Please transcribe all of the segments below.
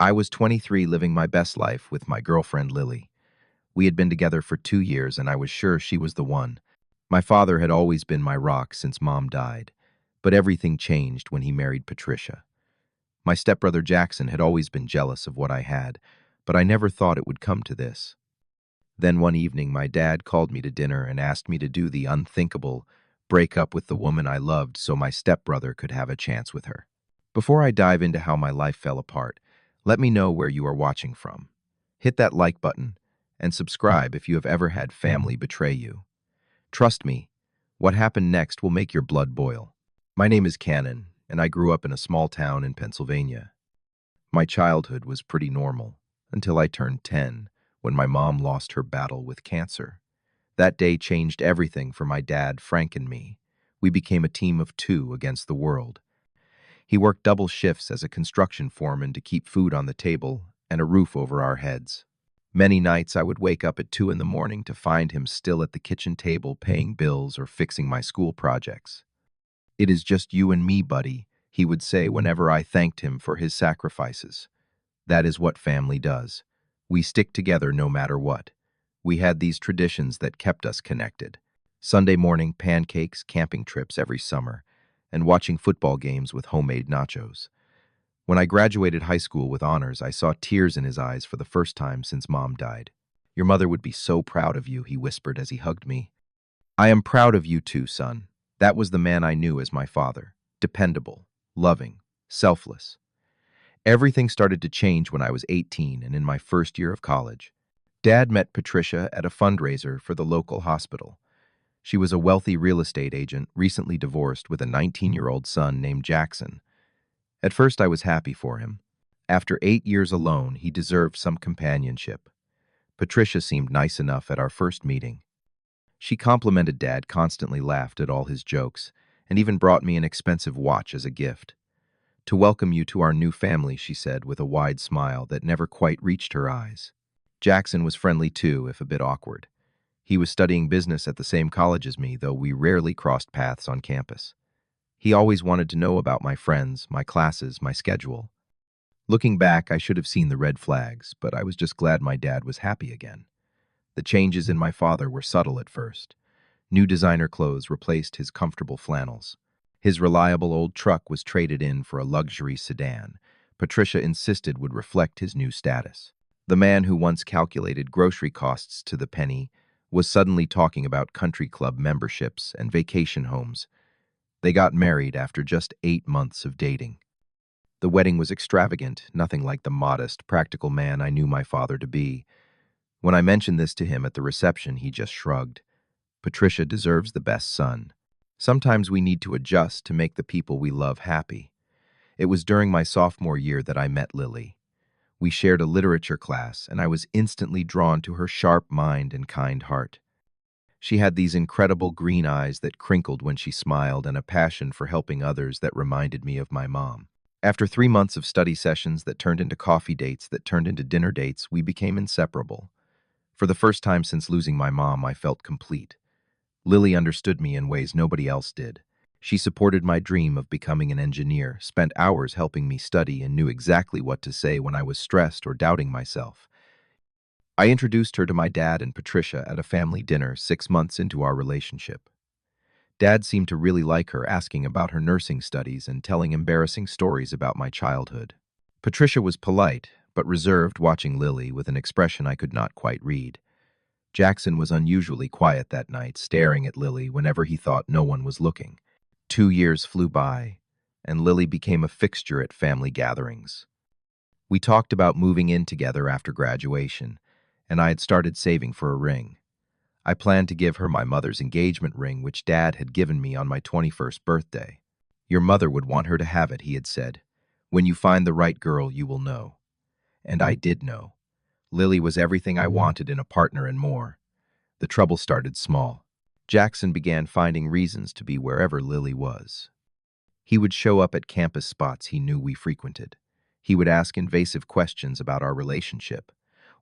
I was 23 living my best life with my girlfriend Lily. We had been together for 2 years and I was sure she was the one. My father had always been my rock since Mom died, but everything changed when he married Patricia. My stepbrother Jackson had always been jealous of what I had, but I never thought it would come to this. Then one evening my dad called me to dinner and asked me to do the unthinkable, break up with the woman I loved so my stepbrother could have a chance with her. Before I dive into how my life fell apart, let me know where you are watching from. Hit that like button and subscribe if you have ever had family betray you. Trust me, what happened next will make your blood boil. My name is Cannon, and I grew up in a small town in Pennsylvania. My childhood was pretty normal until I turned 10, when my mom lost her battle with cancer. That day changed everything for my dad, Frank, and me. We became a team of two against the world. He worked double shifts as a construction foreman to keep food on the table and a roof over our heads. Many nights I would wake up at 2 in the morning to find him still at the kitchen table paying bills or fixing my school projects. "It is just you and me, buddy," he would say whenever I thanked him for his sacrifices. That is what family does. We stick together no matter what. We had these traditions that kept us connected. Sunday morning pancakes, camping trips every summer, and watching football games with homemade nachos. When I graduated high school with honors, I saw tears in his eyes for the first time since Mom died. "Your mother would be so proud of you," he whispered as he hugged me. "I am proud of you too, son." That was the man I knew as my father. Dependable, loving, selfless. Everything started to change when I was 18 and in my first year of college. Dad met Patricia at a fundraiser for the local hospital. She was a wealthy real estate agent, recently divorced, with a 19-year-old son named Jackson. At first I was happy for him. After 8 years alone, he deserved some companionship. Patricia seemed nice enough at our first meeting. She complimented Dad, constantly laughed at all his jokes, and even brought me an expensive watch as a gift. "To welcome you to our new family," she said with a wide smile that never quite reached her eyes. Jackson was friendly too, if a bit awkward. He was studying business at the same college as me, though we rarely crossed paths on campus. He always wanted to know about my friends, my classes, my schedule. Looking back, I should have seen the red flags, but I was just glad my dad was happy again. The changes in my father were subtle at first. New designer clothes replaced his comfortable flannels. His reliable old truck was traded in for a luxury sedan Patricia insisted would reflect his new status. The man who once calculated grocery costs to the penny was suddenly talking about country club memberships and vacation homes. They got married after just 8 months of dating. The wedding was extravagant, nothing like the modest, practical man I knew my father to be. When I mentioned this to him at the reception, he just shrugged. "Patricia deserves the best son. Sometimes we need to adjust to make the people we love happy." It was during my sophomore year that I met Lily. We shared a literature class, and I was instantly drawn to her sharp mind and kind heart. She had these incredible green eyes that crinkled when she smiled and a passion for helping others that reminded me of my mom. After 3 months of study sessions that turned into coffee dates that turned into dinner dates, we became inseparable. For the first time since losing my mom, I felt complete. Lily understood me in ways nobody else did. She supported my dream of becoming an engineer, spent hours helping me study, and knew exactly what to say when I was stressed or doubting myself. I introduced her to my dad and Patricia at a family dinner 6 months into our relationship. Dad seemed to really like her, asking about her nursing studies and telling embarrassing stories about my childhood. Patricia was polite, but reserved, watching Lily with an expression I could not quite read. Jackson was unusually quiet that night, staring at Lily whenever he thought no one was looking. 2 years flew by, and Lily became a fixture at family gatherings. We talked about moving in together after graduation, and I had started saving for a ring. I planned to give her my mother's engagement ring, which Dad had given me on my 21st birthday. "Your mother would want her to have it," he had said. "When you find the right girl, you will know." And I did know. Lily was everything I wanted in a partner and more. The trouble started small. Jackson began finding reasons to be wherever Lily was. He would show up at campus spots he knew we frequented. He would ask invasive questions about our relationship.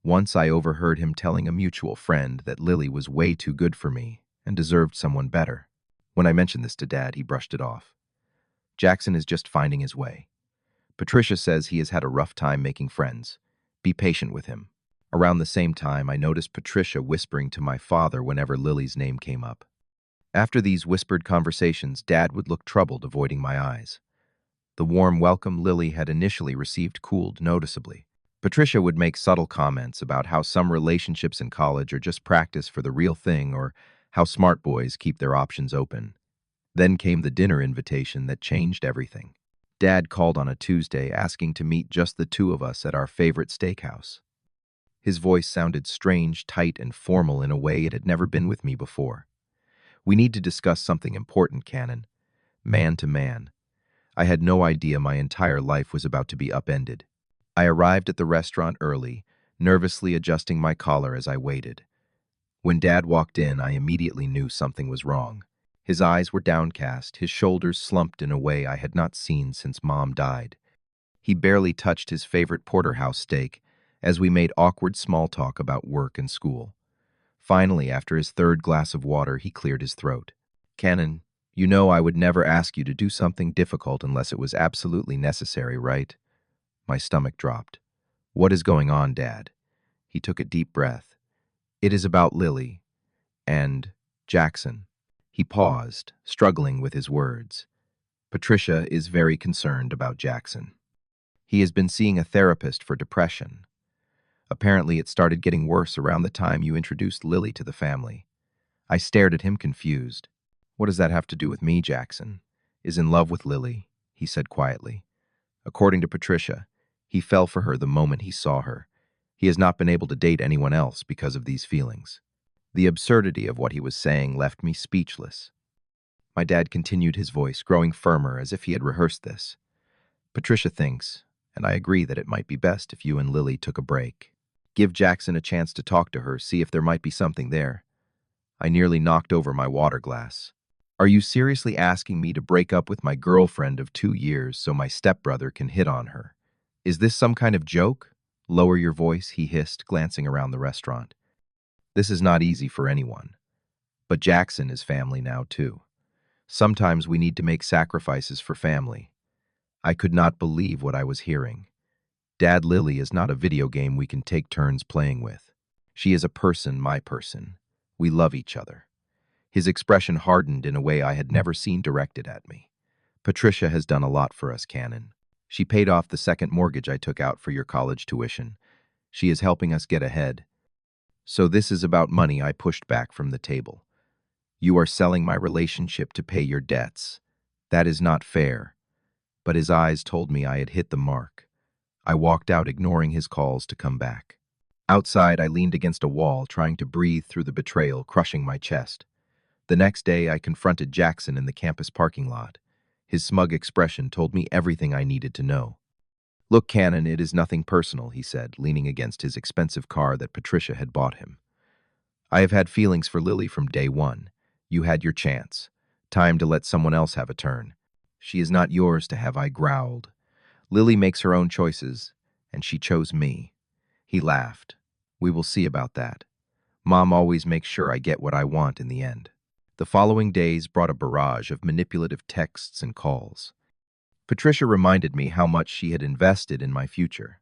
Once I overheard him telling a mutual friend that Lily was way too good for me and deserved someone better. When I mentioned this to Dad, he brushed it off. "Jackson is just finding his way." Patricia says he has had a rough time making friends. Be patient with him. Around the same time, I noticed Patricia whispering to my father whenever Lily's name came up. After these whispered conversations, Dad would look troubled, avoiding my eyes. The warm welcome Lily had initially received cooled noticeably. Patricia would make subtle comments about how some relationships in college are just practice for the real thing, or how smart boys keep their options open. Then came the dinner invitation that changed everything. Dad called on a Tuesday asking to meet just the two of us at our favorite steakhouse. His voice sounded strange, tight, and formal in a way it had never been with me before. We need to discuss something important, Cannon. Man to man. I had no idea my entire life was about to be upended. I arrived at the restaurant early, nervously adjusting my collar as I waited. When Dad walked in, I immediately knew something was wrong. His eyes were downcast, his shoulders slumped in a way I had not seen since Mom died. He barely touched his favorite porterhouse steak as we made awkward small talk about work and school. Finally, after his third glass of water, he cleared his throat. Cannon, you know I would never ask you to do something difficult unless it was absolutely necessary, right? My stomach dropped. What is going on, Dad? He took a deep breath. It is about Lily and Jackson. He paused, struggling with his words. Patricia is very concerned about Jackson. He has been seeing a therapist for depression. Apparently, it started getting worse around the time you introduced Lily to the family. I stared at him confused. What does that have to do with me, Jackson? Is in love with Lily, he said quietly. According to Patricia, he fell for her the moment he saw her. He has not been able to date anyone else because of these feelings. The absurdity of what he was saying left me speechless. My dad continued, his voice growing firmer as if he had rehearsed this. Patricia thinks, and I agree, that it might be best if you and Lily took a break. Give Jackson a chance to talk to her, see if there might be something there. I nearly knocked over my water glass. Are you seriously asking me to break up with my girlfriend of 2 years so my stepbrother can hit on her? Is this some kind of joke? Lower your voice, he hissed, glancing around the restaurant. This is not easy for anyone. But Jackson is family now, too. Sometimes we need to make sacrifices for family. I could not believe what I was hearing. Dad, Lily is not a video game we can take turns playing with. She is a person, my person. We love each other. His expression hardened in a way I had never seen directed at me. Patricia has done a lot for us, Cannon. She paid off the second mortgage I took out for your college tuition. She is helping us get ahead. So this is about money, I pushed back from the table. You are selling my relationship to pay your debts. That is not fair. But his eyes told me I had hit the mark. I walked out, ignoring his calls to come back. Outside, I leaned against a wall, trying to breathe through the betrayal crushing my chest. The next day, I confronted Jackson in the campus parking lot. His smug expression told me everything I needed to know. Look, Cannon, it is nothing personal, he said, leaning against his expensive car that Patricia had bought him. I have had feelings for Lily from day one. You had your chance. Time to let someone else have a turn. She is not yours to have, I growled. Lily makes her own choices, and she chose me. He laughed. We will see about that. Mom always makes sure I get what I want in the end. The following days brought a barrage of manipulative texts and calls. Patricia reminded me how much she had invested in my future.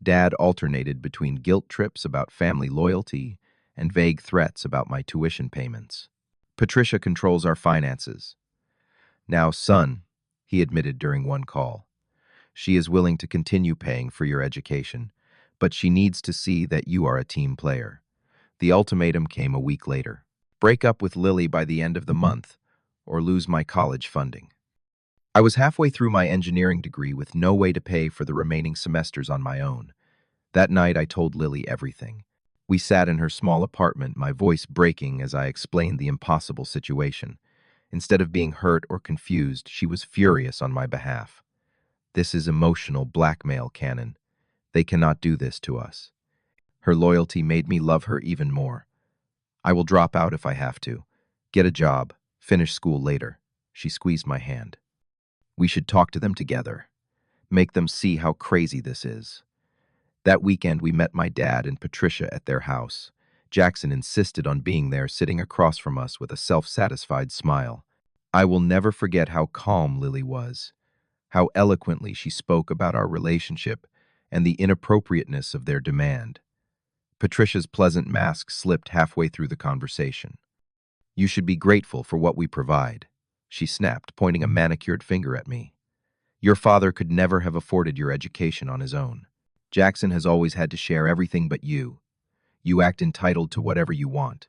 Dad alternated between guilt trips about family loyalty and vague threats about my tuition payments. Patricia controls our finances. Now, son, he admitted during one call, she is willing to continue paying for your education, but she needs to see that you are a team player. The ultimatum came a week later. Break up with Lily by the end of the month, or lose my college funding. I was halfway through my engineering degree with no way to pay for the remaining semesters on my own. That night, I told Lily everything. We sat in her small apartment, my voice breaking as I explained the impossible situation. Instead of being hurt or confused, she was furious on my behalf. This is emotional blackmail, Cannon. They cannot do this to us. Her loyalty made me love her even more. I will drop out if I have to. Get a job. Finish school later. She squeezed my hand. We should talk to them together. Make them see how crazy this is. That weekend, we met my dad and Patricia at their house. Jackson insisted on being there, sitting across from us with a self-satisfied smile. I will never forget how calm Lily was. How eloquently she spoke about our relationship and the inappropriateness of their demand. Patricia's pleasant mask slipped halfway through the conversation. "You should be grateful for what we provide," she snapped, pointing a manicured finger at me. "Your father could never have afforded your education on his own. Jackson has always had to share everything but you. You act entitled to whatever you want."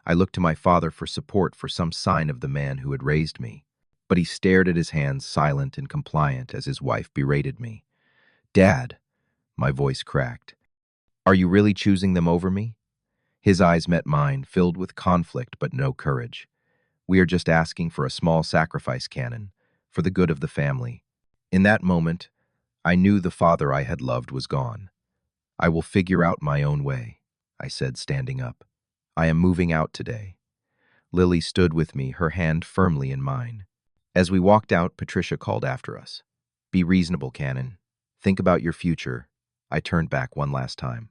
I looked to my father for support, for some sign of the man who had raised me. But he stared at his hands, silent and compliant, as his wife berated me. "Dad," my voice cracked, "are you really choosing them over me?" His eyes met mine, filled with conflict but no courage. "We are just asking for a small sacrifice, Canon, for the good of the family." In that moment, I knew the father I had loved was gone. "I will figure out my own way," I said, standing up. "I am moving out today." Lily stood with me, her hand firmly in mine. As we walked out, Patricia called after us. "Be reasonable, Canon. Think about your future." I turned back one last time.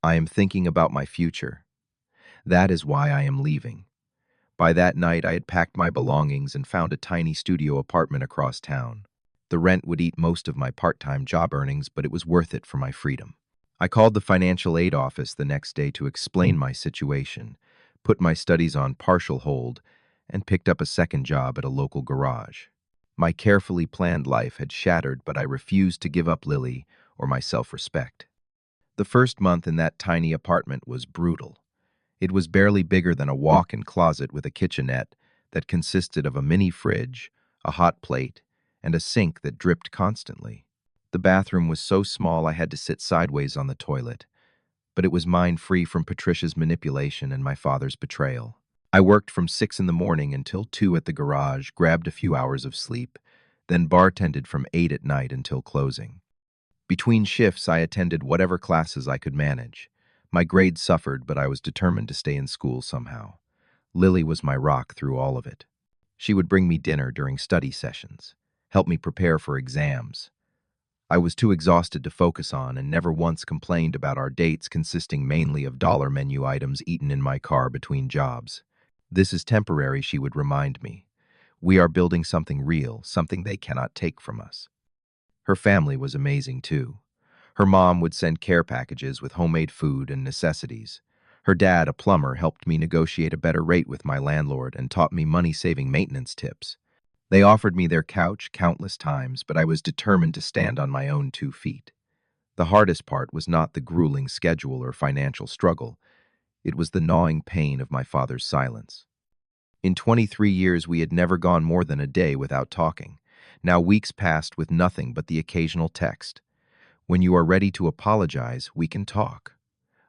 "I am thinking about my future. That is why I am leaving." By that night, I had packed my belongings and found a tiny studio apartment across town. The rent would eat most of my part-time job earnings, but it was worth it for my freedom. I called the financial aid office the next day to explain my situation, put my studies on partial hold, and picked up a second job at a local garage. My carefully planned life had shattered, but I refused to give up Lily or my self-respect. The first month in that tiny apartment was brutal. It was barely bigger than a walk-in closet with a kitchenette that consisted of a mini fridge, a hot plate, and a sink that dripped constantly. The bathroom was so small I had to sit sideways on the toilet, but it was mine, free from Patricia's manipulation and my father's betrayal. I worked from 6 in the morning until 2 at the garage, grabbed a few hours of sleep, then bartended from 8 at night until closing. Between shifts, I attended whatever classes I could manage. My grades suffered, but I was determined to stay in school somehow. Lily was my rock through all of it. She would bring me dinner during study sessions, help me prepare for exams. I was too exhausted to focus on and never once complained about our dates consisting mainly of dollar menu items eaten in my car between jobs. "This is temporary," she would remind me. "We are building something real, something they cannot take from us." Her family was amazing too. Her mom would send care packages with homemade food and necessities. Her dad, a plumber, helped me negotiate a better rate with my landlord and taught me money-saving maintenance tips. They offered me their couch countless times, but I was determined to stand on my own 2 feet. The hardest part was not the grueling schedule or financial struggle. It was the gnawing pain of my father's silence. In 23 years, we had never gone more than a day without talking. Now weeks passed with nothing but the occasional text. "When you are ready to apologize, we can talk."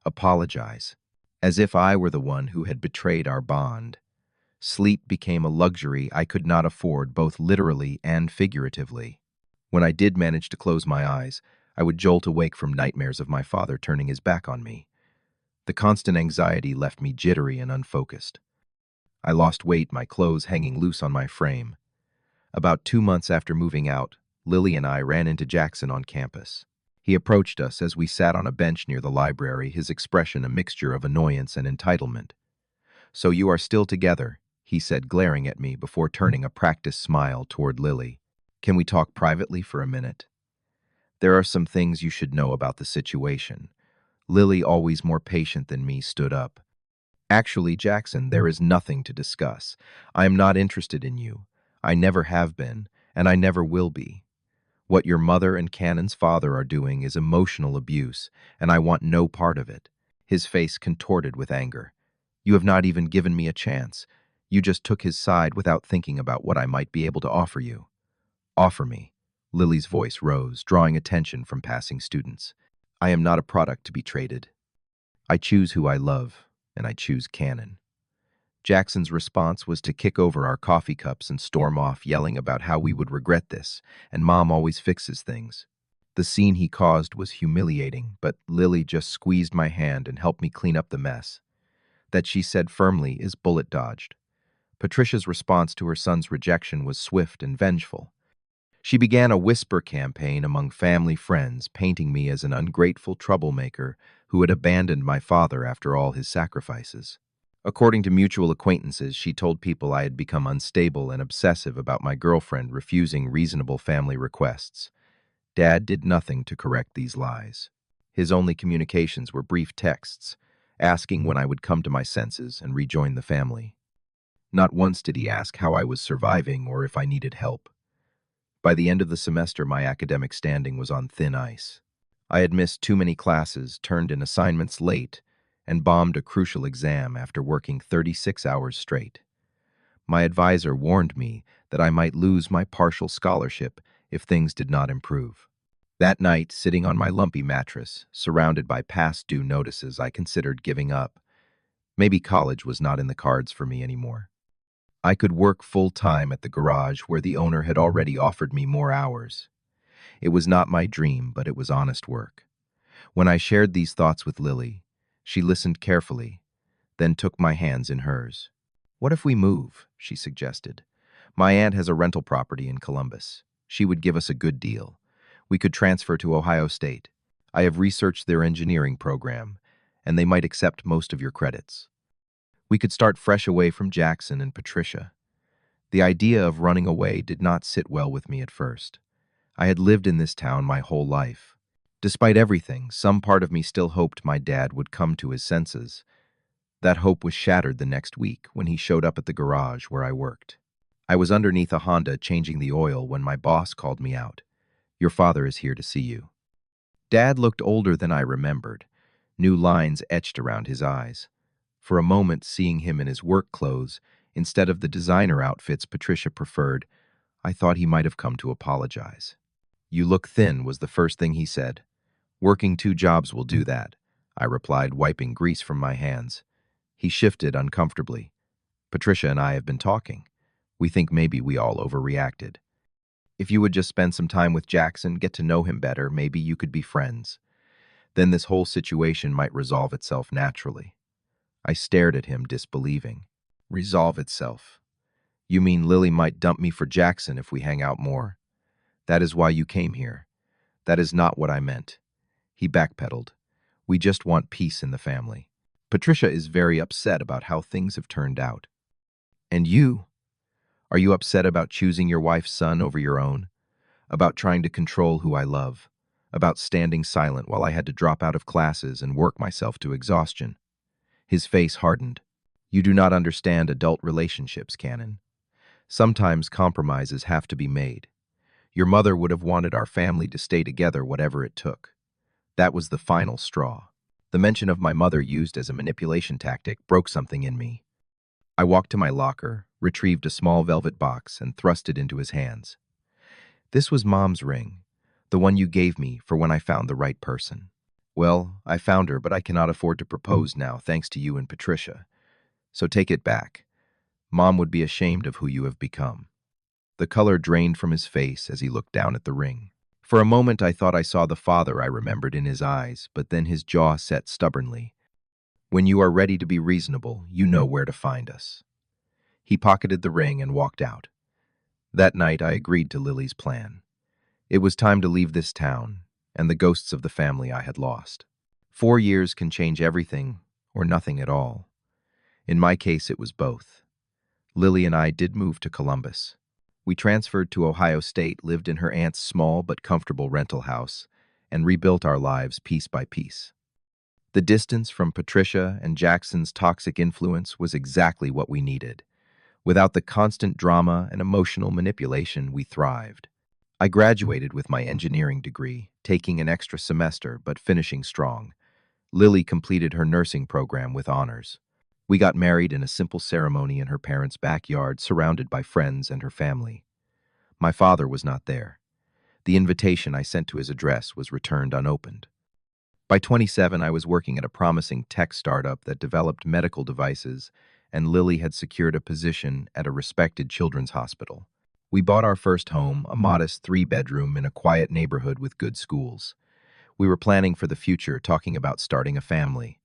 Apologize. As if I were the one who had betrayed our bond. Sleep became a luxury I could not afford, both literally and figuratively. When I did manage to close my eyes, I would jolt awake from nightmares of my father turning his back on me. The constant anxiety left me jittery and unfocused. I lost weight, my clothes hanging loose on my frame. About 2 months after moving out, Lily and I ran into Jackson on campus. He approached us as we sat on a bench near the library, his expression a mixture of annoyance and entitlement. "So you are still together," he said, glaring at me before turning a practiced smile toward Lily. "Can we talk privately for a minute? There are some things you should know about the situation." Lily, always more patient than me, stood up. "Actually, Jackson, there is nothing to discuss. I am not interested in you. I never have been, and I never will be. What your mother and Cannon's father are doing is emotional abuse, and I want no part of it." His face contorted with anger. "You have not even given me a chance. You just took his side without thinking about what I might be able to offer you." "Offer me." Lily's voice rose, drawing attention from passing students. "I am not a product to be traded. I choose who I love, and I choose Cannon." Jackson's response was to kick over our coffee cups and storm off, yelling about how we would regret this, and Mom always fixes things. The scene he caused was humiliating, but Lily just squeezed my hand and helped me clean up the mess. That, she said firmly, is bullet dodged. Patricia's response to her son's rejection was swift and vengeful. She began a whisper campaign among family friends, painting me as an ungrateful troublemaker who had abandoned my father after all his sacrifices. According to mutual acquaintances, she told people I had become unstable and obsessive about my girlfriend refusing reasonable family requests. Dad did nothing to correct these lies. His only communications were brief texts, asking when I would come to my senses and rejoin the family. Not once did he ask how I was surviving or if I needed help. By the end of the semester, my academic standing was on thin ice. I had missed too many classes, turned in assignments late, and bombed a crucial exam after working 36 hours straight. My advisor warned me that I might lose my partial scholarship if things did not improve. That night, sitting on my lumpy mattress, surrounded by past due notices, I considered giving up. Maybe college was not in the cards for me anymore. I could work full-time at the garage where the owner had already offered me more hours. It was not my dream, but it was honest work. When I shared these thoughts with Lily, she listened carefully, then took my hands in hers. "What if we move?" she suggested. "My aunt has a rental property in Columbus. She would give us a good deal. We could transfer to Ohio State. I have researched their engineering program, and they might accept most of your credits. We could start fresh away from Jackson and Patricia." The idea of running away did not sit well with me at first. I had lived in this town my whole life. Despite everything, some part of me still hoped my dad would come to his senses. That hope was shattered the next week when he showed up at the garage where I worked. I was underneath a Honda changing the oil when my boss called me out. "Your father is here to see you." Dad looked older than I remembered, new lines etched around his eyes. For a moment, seeing him in his work clothes, instead of the designer outfits Patricia preferred, I thought he might have come to apologize. "You look thin," was the first thing he said. "Working 2 jobs will do that," I replied, wiping grease from my hands. He shifted uncomfortably. "Patricia and I have been talking. We think maybe we all overreacted. If you would just spend some time with Jackson, get to know him better, maybe you could be friends. Then this whole situation might resolve itself naturally." I stared at him, disbelieving. "Resolve itself? You mean Lily might dump me for Jackson if we hang out more? That is why you came here." "That is not what I meant." He backpedaled. "We just want peace in the family. Patricia is very upset about how things have turned out." "And you? Are you upset about choosing your wife's son over your own? About trying to control who I love? About standing silent while I had to drop out of classes and work myself to exhaustion?" His face hardened. "You do not understand adult relationships, Cannon. Sometimes compromises have to be made. Your mother would have wanted our family to stay together whatever it took. That was the final straw." The mention of my mother used as a manipulation tactic broke something in me. I walked to my locker, retrieved a small velvet box, and thrust it into his hands. "This was Mom's ring, the one you gave me for when I found the right person. Well, I found her, but I cannot afford to propose now, thanks to you and Patricia. So take it back. Mom would be ashamed of who you have become." The color drained from his face as he looked down at the ring. For a moment I thought I saw the father I remembered in his eyes, but then his jaw set stubbornly. "When you are ready to be reasonable, you know where to find us." He pocketed the ring and walked out. That night I agreed to Lily's plan. It was time to leave this town and the ghosts of the family I had lost. 4 years can change everything or nothing at all. In my case, it was both. Lily and I did move to Columbus. We transferred to Ohio State, lived in her aunt's small but comfortable rental house, and rebuilt our lives piece by piece. The distance from Patricia and Jackson's toxic influence was exactly what we needed. Without the constant drama and emotional manipulation, we thrived. I graduated with my engineering degree, taking an extra semester but finishing strong. Lily completed her nursing program with honors. We got married in a simple ceremony in her parents' backyard, surrounded by friends and her family. My father was not there. The invitation I sent to his address was returned unopened. By 27, I was working at a promising tech startup that developed medical devices, and Lily had secured a position at a respected children's hospital. We bought our first home, a modest 3-bedroom in a quiet neighborhood with good schools. We were planning for the future, talking about starting a family.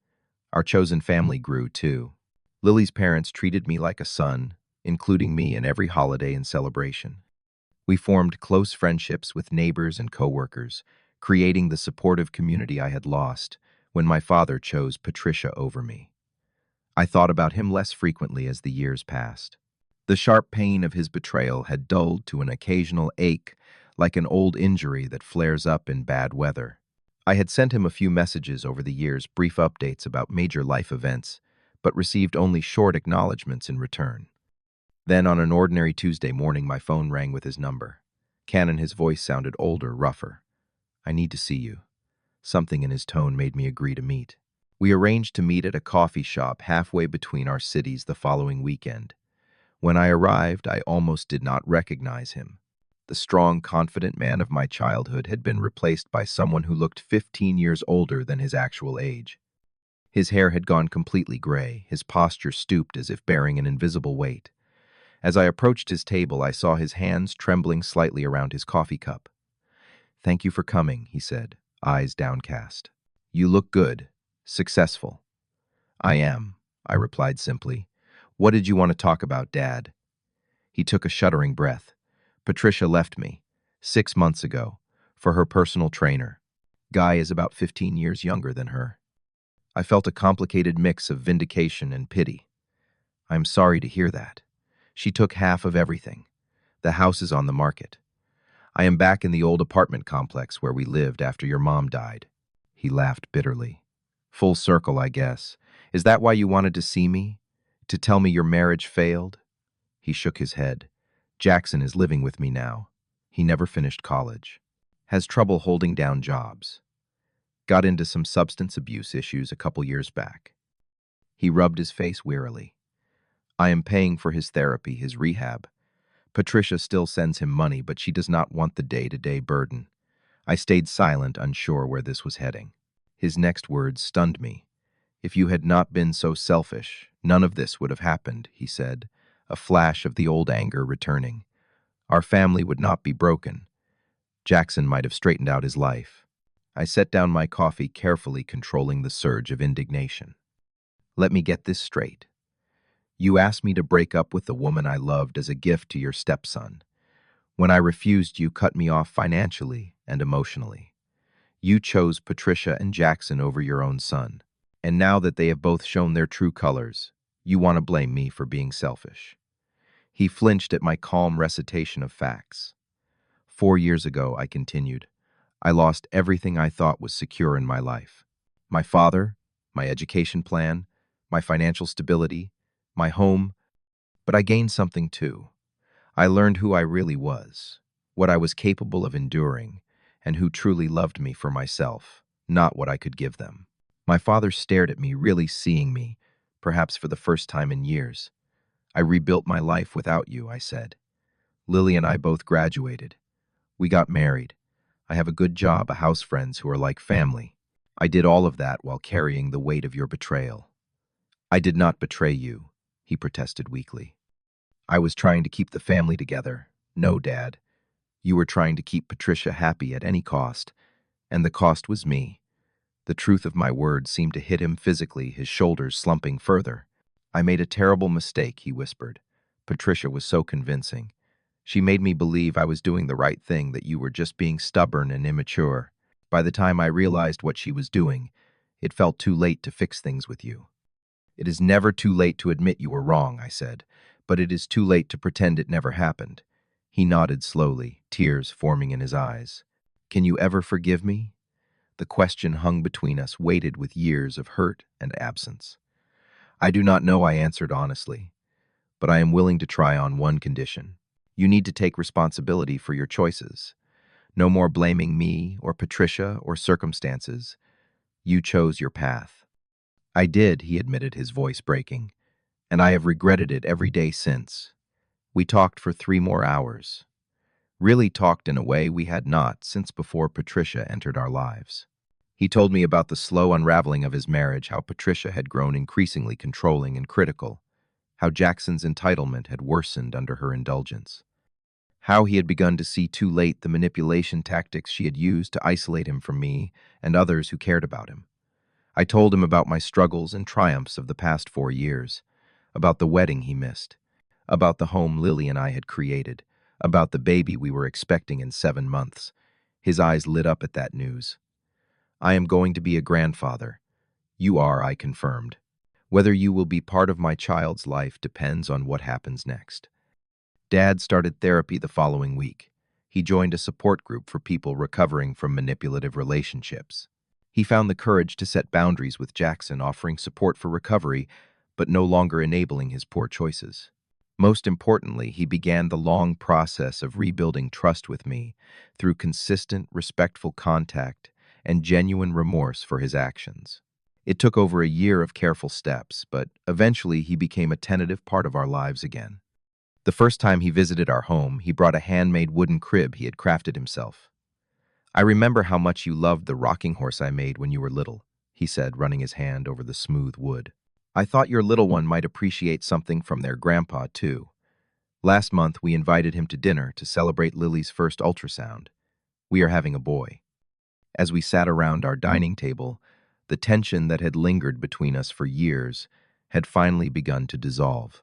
Our chosen family grew, too. Lily's parents treated me like a son, including me in every holiday and celebration. We formed close friendships with neighbors and coworkers, creating the supportive community I had lost when my father chose Patricia over me. I thought about him less frequently as the years passed. The sharp pain of his betrayal had dulled to an occasional ache, like an old injury that flares up in bad weather. I had sent him a few messages over the years, brief updates about major life events, but received only short acknowledgments in return. Then, on an ordinary Tuesday morning, my phone rang with his number. Canon, his voice sounded older, rougher. "I need to see you." Something in his tone made me agree to meet. We arranged to meet at a coffee shop halfway between our cities the following weekend. When I arrived, I almost did not recognize him. The strong, confident man of my childhood had been replaced by someone who looked 15 years older than his actual age. His hair had gone completely gray, his posture stooped as if bearing an invisible weight. As I approached his table, I saw his hands trembling slightly around his coffee cup. "Thank you for coming," he said, eyes downcast. "You look good, successful." "I am," I replied simply. "What did you want to talk about, Dad?" He took a shuddering breath. "Patricia left me 6 months ago for her personal trainer. Guy is about 15 years younger than her." I felt a complicated mix of vindication and pity. "I'm sorry to hear that. She took half of everything. The house is on the market. I am back in the old apartment complex where we lived after your mom died." He laughed bitterly. "Full circle, I guess. Is that why you wanted to see me? To tell me your marriage failed?" He shook his head. "Jackson is living with me now. He never finished college. Has trouble holding down jobs. Got into some substance abuse issues a couple years back." He rubbed his face wearily. "I am paying for his therapy, his rehab. Patricia still sends him money, but she does not want the day-to-day burden." I stayed silent, unsure where this was heading. His next words stunned me. "If you had not been so selfish, none of this would have happened," he said, a flash of the old anger returning. "Our family would not be broken. Jackson might have straightened out his life." I set down my coffee, carefully controlling the surge of indignation. "Let me get this straight. You asked me to break up with the woman I loved as a gift to your stepson. When I refused, you cut me off financially and emotionally. You chose Patricia and Jackson over your own son. And now that they have both shown their true colors, you want to blame me for being selfish." He flinched at my calm recitation of facts. "4 years ago," I continued, "I lost everything I thought was secure in my life. My father, my education plan, my financial stability, my home, but I gained something too. I learned who I really was, what I was capable of enduring, and who truly loved me for myself, not what I could give them." My father stared at me, really seeing me, perhaps for the first time in years. "I rebuilt my life without you," I said. "Lily and I both graduated. We got married. I have a good job, a house, friends who are like family. I did all of that while carrying the weight of your betrayal." "I did not betray you," he protested weakly. "I was trying to keep the family together." "No, Dad. You were trying to keep Patricia happy at any cost, and the cost was me." The truth of my words seemed to hit him physically, his shoulders slumping further. "I made a terrible mistake," he whispered. "Patricia was so convincing. She made me believe I was doing the right thing, that you were just being stubborn and immature. By the time I realized what she was doing, it felt too late to fix things with you." "It is never too late to admit you were wrong," I said, "but it is too late to pretend it never happened." He nodded slowly, tears forming in his eyes. "Can you ever forgive me?" The question hung between us, weighted with years of hurt and absence. "I do not know," I answered honestly, "but I am willing to try on one condition. You need to take responsibility for your choices. No more blaming me or Patricia or circumstances. You chose your path." "I did," he admitted, his voice breaking, "and I have regretted it every day since." We talked for 3 more hours. Really talked in a way we had not since before Patricia entered our lives. He told me about the slow unraveling of his marriage, how Patricia had grown increasingly controlling and critical, how Jackson's entitlement had worsened under her indulgence, how he had begun to see too late the manipulation tactics she had used to isolate him from me and others who cared about him. I told him about my struggles and triumphs of the past 4 years, about the wedding he missed, about the home Lily and I had created, about the baby we were expecting in 7 months. His eyes lit up at that news. "I am going to be a grandfather." "You are," I confirmed. Whether you will be part of my child's life depends on what happens next. Dad started therapy the following week. He joined a support group for people recovering from manipulative relationships. He found the courage to set boundaries with Jackson, offering support for recovery, but no longer enabling his poor choices. Most importantly, he began the long process of rebuilding trust with me through consistent, respectful contact and genuine remorse for his actions. It took over a year of careful steps, but eventually he became a tentative part of our lives again. The first time he visited our home, he brought a handmade wooden crib he had crafted himself. "I remember how much you loved the rocking horse I made when you were little," he said, running his hand over the smooth wood. "I thought your little one might appreciate something from their grandpa, too." Last month, we invited him to dinner to celebrate Lily's first ultrasound. We are having a boy. As we sat around our dining table, the tension that had lingered between us for years had finally begun to dissolve.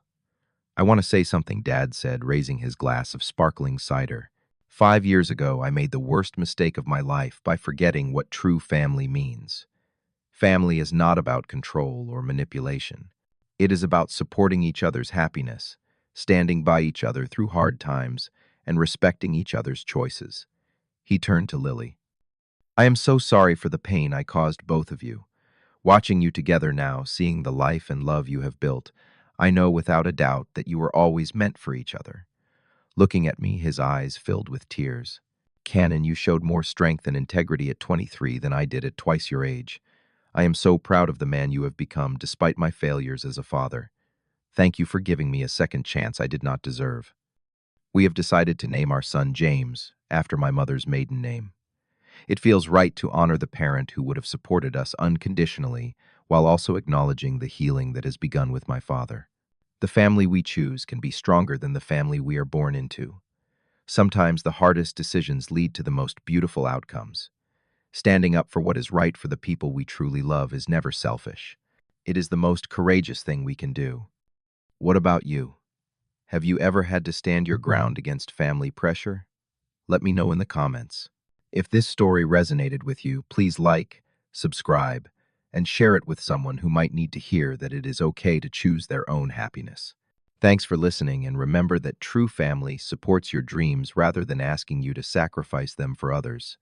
"I want to say something," Dad said, raising his glass of sparkling cider. "5 years ago, I made the worst mistake of my life by forgetting what true family means. Family is not about control or manipulation. It is about supporting each other's happiness, standing by each other through hard times, and respecting each other's choices." He turned to Lily. "I am so sorry for the pain I caused both of you. Watching you together now, seeing the life and love you have built, I know without a doubt that you were always meant for each other." Looking at me, his eyes filled with tears. "Cannon, you showed more strength and integrity at 23 than I did at twice your age. I am so proud of the man you have become despite my failures as a father. Thank you for giving me a second chance I did not deserve." We have decided to name our son James, after my mother's maiden name. It feels right to honor the parent who would have supported us unconditionally while also acknowledging the healing that has begun with my father. The family we choose can be stronger than the family we are born into. Sometimes the hardest decisions lead to the most beautiful outcomes. Standing up for what is right for the people we truly love is never selfish. It is the most courageous thing we can do. What about you? Have you ever had to stand your ground against family pressure? Let me know in the comments. If this story resonated with you, please like, subscribe, and share it with someone who might need to hear that it is okay to choose their own happiness. Thanks for listening, and remember that true family supports your dreams rather than asking you to sacrifice them for others.